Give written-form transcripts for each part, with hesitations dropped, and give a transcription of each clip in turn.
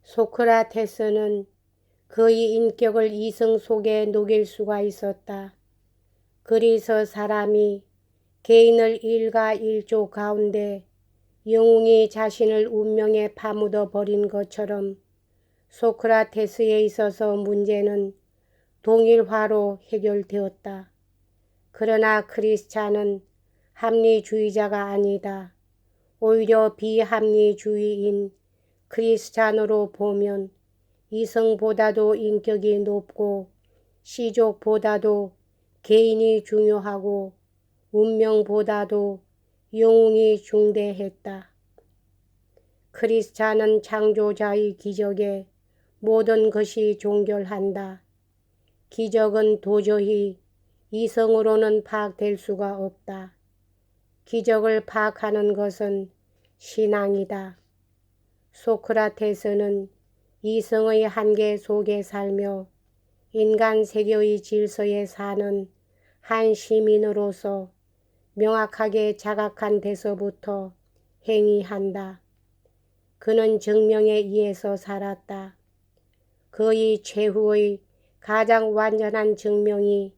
소크라테스는 그의 인격을 이성 속에 녹일 수가 있었다. 그래서 사람이 개인을 일가일조 가운데 영웅이 자신을 운명에 파묻어 버린 것처럼 소크라테스에 있어서 문제는 동일화로 해결되었다. 그러나 크리스찬은 합리주의자가 아니다. 오히려 비합리주의인 크리스찬으로 보면 이성보다도 인격이 높고 시족보다도 개인이 중요하고 운명보다도 영웅이 중대했다. 크리스찬은 창조자의 기적에 모든 것이 종결한다. 기적은 도저히 이성으로는 파악될 수가 없다. 기적을 파악하는 것은 신앙이다. 소크라테스는 이성의 한계 속에 살며 인간 세계의 질서에 사는 한 시민으로서 명확하게 자각한 데서부터 행위한다. 그는 증명에 의해서 살았다. 그의 최후의 가장 완전한 증명이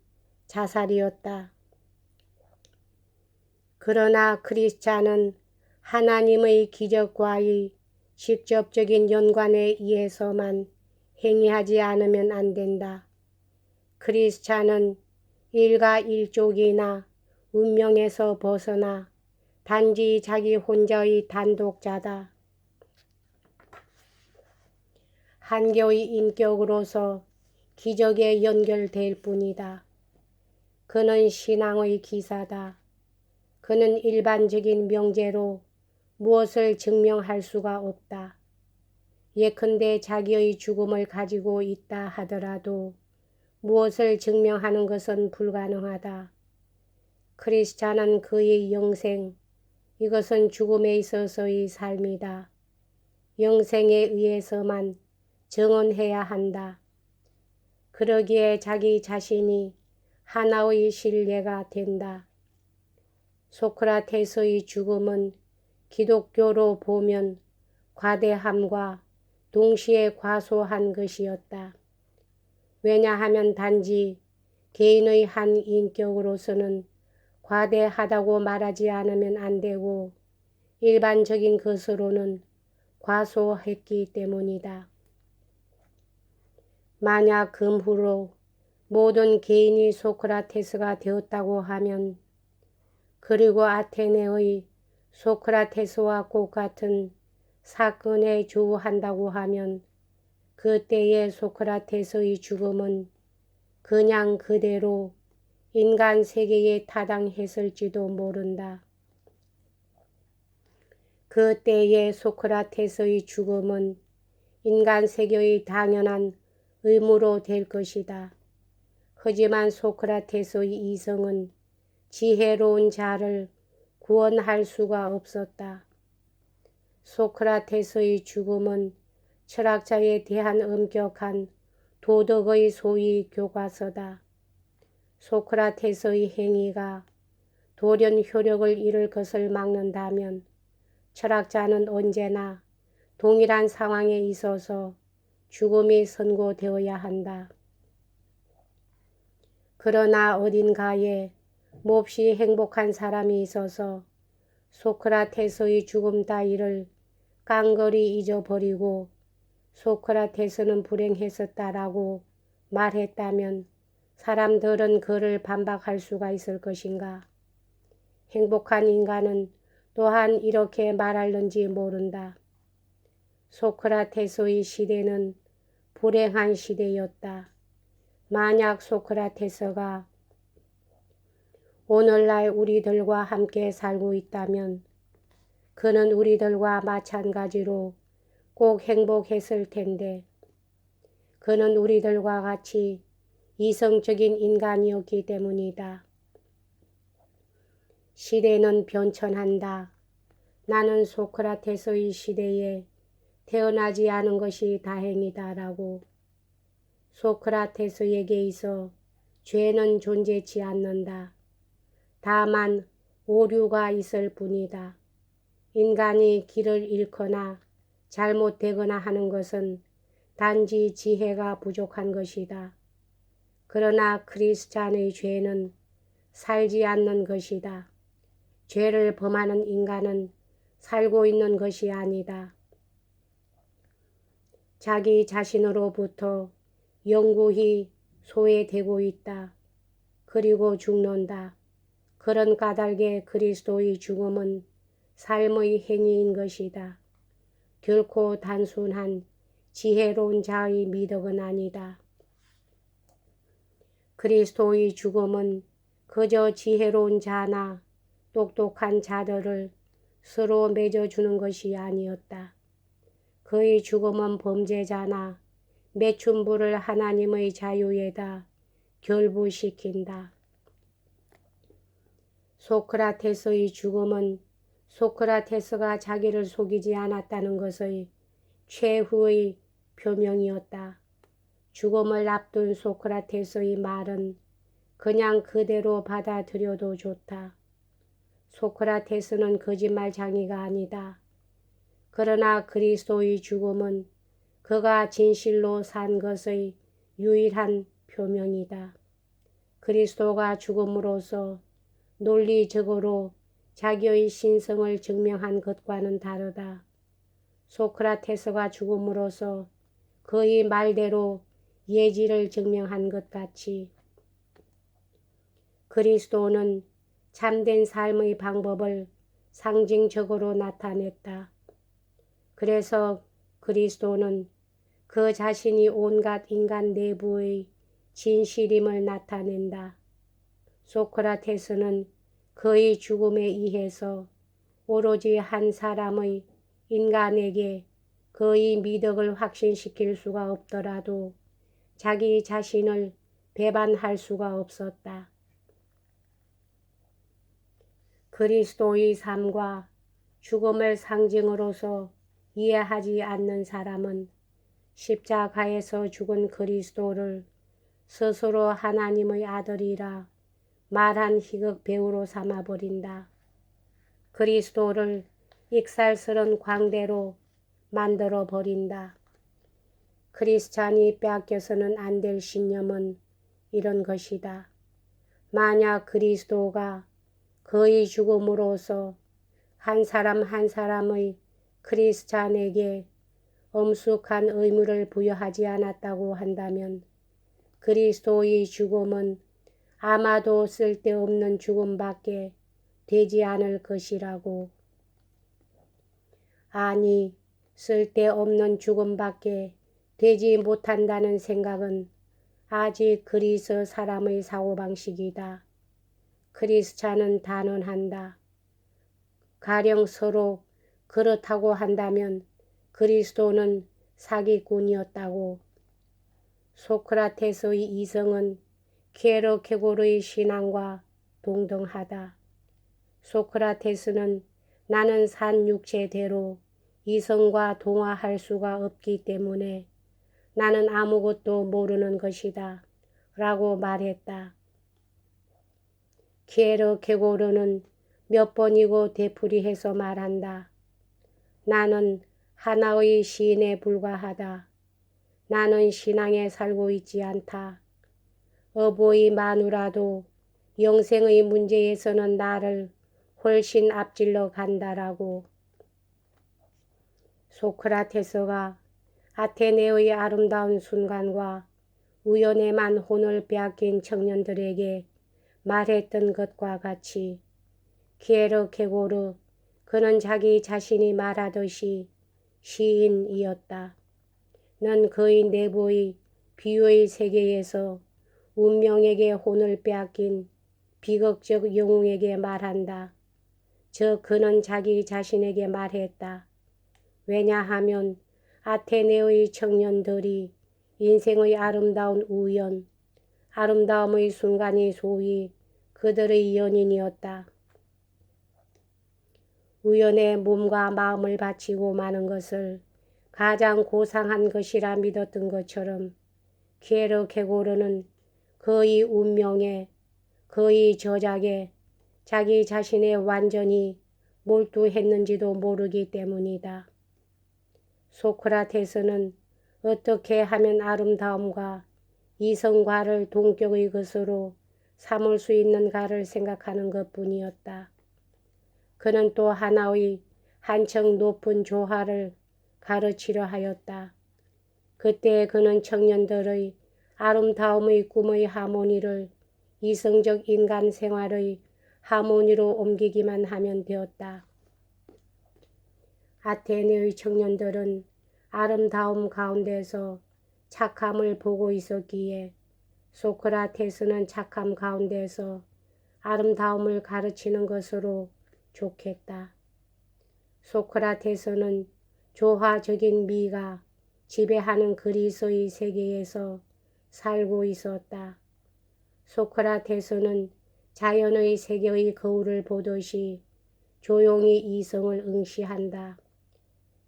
자살이었다. 그러나 크리스찬은 하나님의 기적과의 직접적인 연관에 의해서만 행위하지 않으면 안 된다. 크리스찬은 일가일족이나 운명에서 벗어나 단지 자기 혼자의 단독자다. 한계의 인격으로서 기적에 연결될 뿐이다. 그는 신앙의 기사다. 그는 일반적인 명제로 무엇을 증명할 수가 없다. 예컨대 자기의 죽음을 가지고 있다 하더라도 무엇을 증명하는 것은 불가능하다. 크리스찬은 그의 영생, 이것은 죽음에 있어서의 삶이다. 영생에 의해서만 증언해야 한다. 그러기에 자기 자신이 하나의 신뢰가 된다. 소크라테스의 죽음은 기독교로 보면 과대함과 동시에 과소한 것이었다. 왜냐하면 단지 개인의 한 인격으로서는 과대하다고 말하지 않으면 안 되고 일반적인 것으로는 과소했기 때문이다. 만약 금후로 모든 개인이 소크라테스가 되었다고 하면 그리고 아테네의 소크라테스와 똑같은 사건에 조우한다고 하면 그때의 소크라테스의 죽음은 그냥 그대로 인간 세계에 타당했을지도 모른다. 그때의 소크라테스의 죽음은 인간 세계의 당연한 의무로 될 것이다. 하지만 소크라테스의 이성은 지혜로운 자를 구원할 수가 없었다. 소크라테스의 죽음은 철학자에 대한 엄격한 도덕의 소위 교과서다. 소크라테스의 행위가 돌연 효력을 잃을 것을 막는다면 철학자는 언제나 동일한 상황에 있어서 죽음이 선고되어야 한다. 그러나 어딘가에 몹시 행복한 사람이 있어서 소크라테스의 죽음 따위를 깡그리 잊어버리고 소크라테스는 불행했었다라고 말했다면 사람들은 그를 반박할 수가 있을 것인가? 행복한 인간은 또한 이렇게 말할는지 모른다. 소크라테스의 시대는 불행한 시대였다. 만약 소크라테스가 오늘날 우리들과 함께 살고 있다면 그는 우리들과 마찬가지로 꼭 행복했을 텐데 그는 우리들과 같이 이성적인 인간이었기 때문이다. 시대는 변천한다. 나는 소크라테스의 시대에 태어나지 않은 것이 다행이다라고. 소크라테스에게 있어 죄는 존재치 않는다. 다만 오류가 있을 뿐이다. 인간이 길을 잃거나 잘못되거나 하는 것은 단지 지혜가 부족한 것이다. 그러나 크리스찬의 죄는 살지 않는 것이다. 죄를 범하는 인간은 살고 있는 것이 아니다. 자기 자신으로부터 영구히 소외되고 있다. 그리고 죽는다. 그런 까닭에 그리스도의 죽음은 삶의 행위인 것이다. 결코 단순한 지혜로운 자의 미덕은 아니다. 그리스도의 죽음은 그저 지혜로운 자나 똑똑한 자들을 서로 맺어주는 것이 아니었다. 그의 죽음은 범죄자나 매춘부를 하나님의 자유에다 결부시킨다. 소크라테스의 죽음은 소크라테스가 자기를 속이지 않았다는 것의 최후의 표명이었다. 죽음을 앞둔 소크라테스의 말은 그냥 그대로 받아들여도 좋다. 소크라테스는 거짓말장이가 아니다. 그러나 그리스도의 죽음은 그가 진실로 산 것의 유일한 표명이다. 그리스도가 죽음으로써 논리적으로 자기의 신성을 증명한 것과는 다르다. 소크라테스가 죽음으로써 그의 말대로 예지를 증명한 것 같이 그리스도는 참된 삶의 방법을 상징적으로 나타냈다. 그래서 그리스도는 그 자신이 온갖 인간 내부의 진실임을 나타낸다. 소크라테스는 그의 죽음에 의해서 오로지 한 사람의 인간에게 그의 미덕을 확신시킬 수가 없더라도 자기 자신을 배반할 수가 없었다. 그리스도의 삶과 죽음을 상징으로서 이해하지 않는 사람은 십자가에서 죽은 그리스도를 스스로 하나님의 아들이라 말한 희극 배우로 삼아버린다. 그리스도를 익살스런 광대로 만들어버린다. 크리스찬이 빼앗겨서는 안 될 신념은 이런 것이다. 만약 그리스도가 그의 죽음으로써 한 사람 한 사람의 크리스찬에게 엄숙한 의무를 부여하지 않았다고 한다면 그리스도의 죽음은 아마도 쓸데없는 죽음밖에 되지 않을 것이라고. 아니, 쓸데없는 죽음밖에 되지 못한다는 생각은 아직 그리스 사람의 사고방식이다. 크리스찬은 단언한다. 가령 서로 그렇다고 한다면 그리스도는 사기꾼이었다고. 소크라테스의 이성은 케르케고르의 신앙과 동등하다. 소크라테스는 나는 산 육체대로 이성과 동화할 수가 없기 때문에 나는 아무것도 모르는 것이다 라고 말했다. 케르케고르는 몇 번이고 되풀이해서 말한다. 나는 하나의 시인에 불과하다. 나는 신앙에 살고 있지 않다. 어보이 마누라도 영생의 문제에서는 나를 훨씬 앞질러 간다라고. 소크라테스가 아테네의 아름다운 순간과 우연에만 혼을 빼앗긴 청년들에게 말했던 것과 같이 키에르케고르 그는 자기 자신이 말하듯이 시인이었다. 는 그의 내부의 비유의 세계에서 운명에게 혼을 빼앗긴 비극적 영웅에게 말한다. 즉 그는 자기 자신에게 말했다. 왜냐하면 아테네의 청년들이 인생의 아름다운 우연, 아름다움의 순간이 소위 그들의 연인이었다. 우연에 몸과 마음을 바치고 마는 것을 가장 고상한 것이라 믿었던 것처럼 키에르케고르는 그의 운명에, 그의 저작에 자기 자신에 완전히 몰두했는지도 모르기 때문이다. 소크라테스는 어떻게 하면 아름다움과 이성과를 동격의 것으로 삼을 수 있는가를 생각하는 것뿐이었다. 그는 또 하나의 한층 높은 조화를 가르치려 하였다. 그때 그는 청년들의 아름다움의 꿈의 하모니를 이성적 인간 생활의 하모니로 옮기기만 하면 되었다. 아테네의 청년들은 아름다움 가운데서 착함을 보고 있었기에 소크라테스는 착함 가운데서 아름다움을 가르치는 것으로 좋겠다. 소크라테스는 조화적인 미가 지배하는 그리스의 세계에서 살고 있었다. 소크라테스는 자연의 세계의 거울을 보듯이 조용히 이성을 응시한다.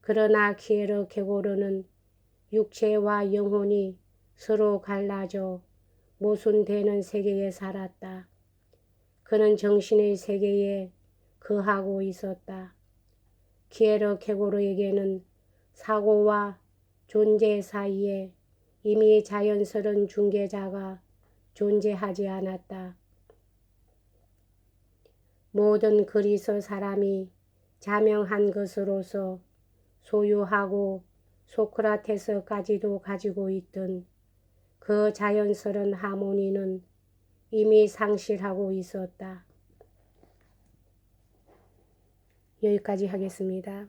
그러나 키에르케고르는 육체와 영혼이 서로 갈라져 모순되는 세계에 살았다. 그는 정신의 세계에 거하고 있었다. 키에르케고르에게는 사고와 존재 사이에 이미 자연스러운 중개자가 존재하지 않았다. 모든 그리스 사람이 자명한 것으로서 소유하고 소크라테스까지도 가지고 있던 그 자연스러운 하모니는 이미 상실하고 있었다. 여기까지 하겠습니다.